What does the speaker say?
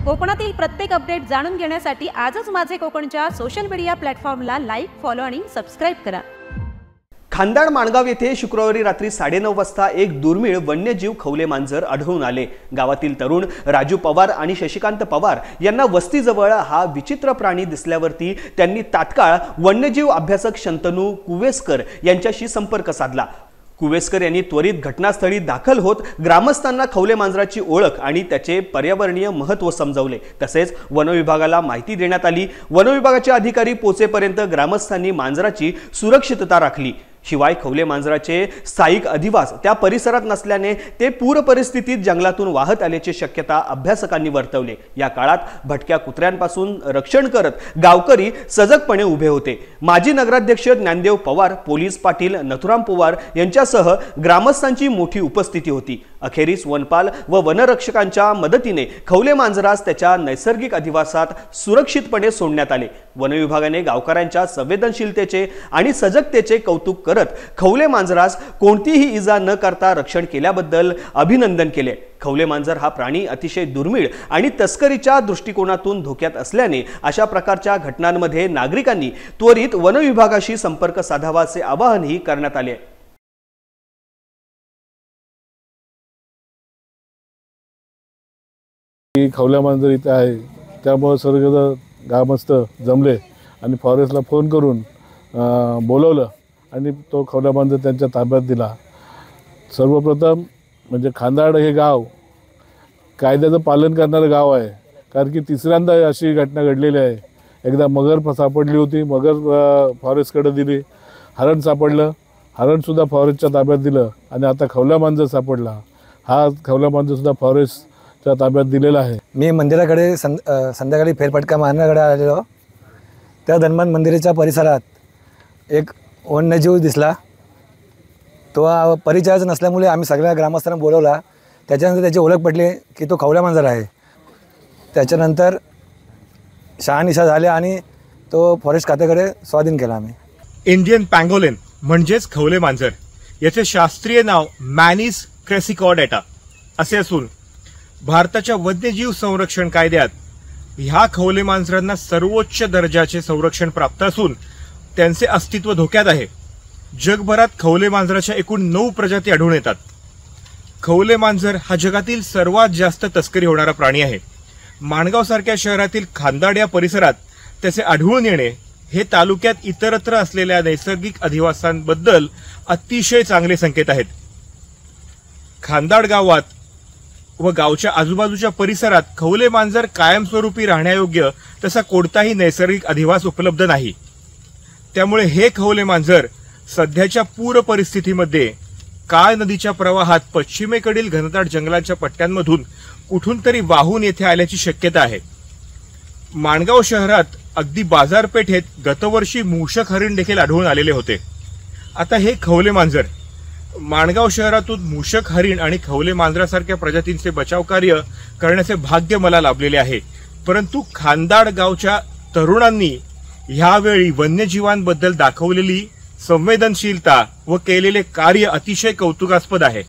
कोकणातील प्रत्येक अपडेट जाणून घेण्यासाठी आजच माझे कोकणच्या सोशल मीडिया प्लॅटफॉर्मला लाईक, फॉलो आणि सबस्क्राइब करा। खांदाड माणगाव येथे शुक्रवारी रात्री 9:30 वाजता एक दुर्मिळ वन्यजीव खवले मांजर आढळून आले। गावातील तरुण राजू पवार आणि शशिकांत पवार यांना वस्तीजवळ हा विचित्र प्राणी दिसल्यावरती त्यांनी तात्काळ वन्यजीव अभ्यासक शंतनू कुवेसकर यांच्याशी संपर्क साधला। कुवेसकर यांनी त्वरित घटनास्थळी दाखल होत ग्रामस्थांना खवले मांजराची ओळख आणि त्याचे पर्यावरणीय महत्त्व समजावले। तसेच वन विभागाला माहिती देण्यात आली। वन विभागाचे अधिकारी पोहोचेपर्यंत ग्रामस्थांनी मांजराची सुरक्षितता राखली। शिवाय खवले मांजराचे स्थायिक अधिवास त्या परिसरात नसल्याने ते पूर परिस्थितीत जंगलातून वाहत आल्याची शक्यता अभ्यासकांनी वर्तवली। या काळात भटक्या कुत्र्यांपासून रक्षण करत गावकरी सजगपणे उभे होते। माजी नगराध्यक्ष ज्ञानदेव पवार, पोलीस पाटील नथुराम पवार यांच्यासह ग्रामस्थांची मोठी उपस्थिती होती। अखेरीस वनपाल व वनरक्षकांच्या मदतीने खवले मांजरास त्याच्या नैसर्गिक अधिवासात सुरक्षितपणे सोडण्यात आले। वन विभागाने गावकऱ्यांच्या संवेदनशीलतेचे आणि सजगतेचे कौतुक करत खवले मांजरास कोणतीही इजा न करता रक्षण केल्याबद्दल अभिनंदन केले। खवले मांजर हा प्राणी अतिशय दुर्मिळ आणि तस्करीच्या दृष्टिकोनातून धोक्यात असल्याने अशा प्रकारच्या घटनांमध्ये नागरिकांनी त्वरित वन विभागाशी संपर्क साधावा असे आवाहनही करण्यात आले। खवले मांजर इथे आहे, त्यामुळे सर्व ग्रामस्थ जमले आणि फॉरेस्टला फोन करून बोलवलं आणि तो खवले मांजर त्यांच्या ताब्यात दिला। सर्वप्रथम म्हणजे खांदाड हे गाव कायद्याचं पालन करणारं गाव आहे, कारण की तिसऱ्यांदा अशी घटना घडलेली आहे। एकदा मगर सापडली होती, मगर फॉरेस्टकडे दिली, हरण सापडलं, हरणसुद्धा फॉरेस्टच्या ताब्यात दिलं आणि आता खवले मांजर सापडला। हा खवले मांजरसुद्धा फॉरेस्टच्या ताब्यात दिलेला आहे। मी मंदिराकडे संध्याकाळी फेरफटका मारण्याकडे आलेलो, त्या दरम्यान मंदिराच्या परिसरात एक वन्यजीव दिसला। तो परिचयाचा नसल्यामुळे आम्ही सगळ्या ग्रामस्थांना बोलवला। त्याच्यानंतर त्याची ओळख पटली की तो खवले मांजर आहे। त्याच्यानंतर शहानिशा झाले आणि तो फॉरेस्ट खात्याकडे स्वाधीन केला आम्ही। इंडियन पँगोलिन म्हणजेच खवले मांजर याचे शास्त्रीय नाव मॅनिस क्रेसिकॉर्डेटा असे असून भारताच्या वन्यजीव संरक्षण कायद्यात ह्या खवले मांजरांना सर्वोच्च दर्जाचे संरक्षण प्राप्त असून त्यांचे अस्तित्व धोक्यात आहे। जगभरात खवले मांजराच्या एकूण 9 प्रजाती आढळून येतात। खवले मांजर हा जगातील सर्वात जास्त तस्करी होणारा प्राणी आहे। माणगाव सारख्या शहरातील खांदाड या परिसरात त्याचे आढळून येणे हे तालुक्यात इतरत्र असलेल्या नैसर्गिक अधिवासांबद्दल अतिशय चांगले संकेत आहेत। खांदाड गावात व गावच्या आजूबाजूच्या परिसरात खवले मांजर कायमस्वरूपी राहण्यायोग्य तसा कोणताही नैसर्गिक अधिवास उपलब्ध नाही। त्यामुळे हे खवले मांजर सध्याच्या पूर परिस्थितीमध्ये काळ नदीच्या प्रवाहात पश्चिमेकडील घनदाट जंगलाच्या पट्ट्यांमधून कुठून तरी वाहून येथे आल्याची शक्यता आहे। माणगाव शहरात अगदी बाजारपेठेत गतवर्षी मूषक हरिण देखील आढळून आलेले होते। आता हे खवले मांजर माणगाव शहरातून मूषक हरिण आणि खवले मांजरासारख्या प्रजातींचे बचाव कार्य करण्याचे भाग्य मला लाभलेले आहे। परंतु खांदाड गावच्या तरुणांनी ह्यावेळी वन्यजीवांबद्दल दाखवलेली संवेदनशीलता व केलेले कार्य अतिशय कौतुकास्पद आहे।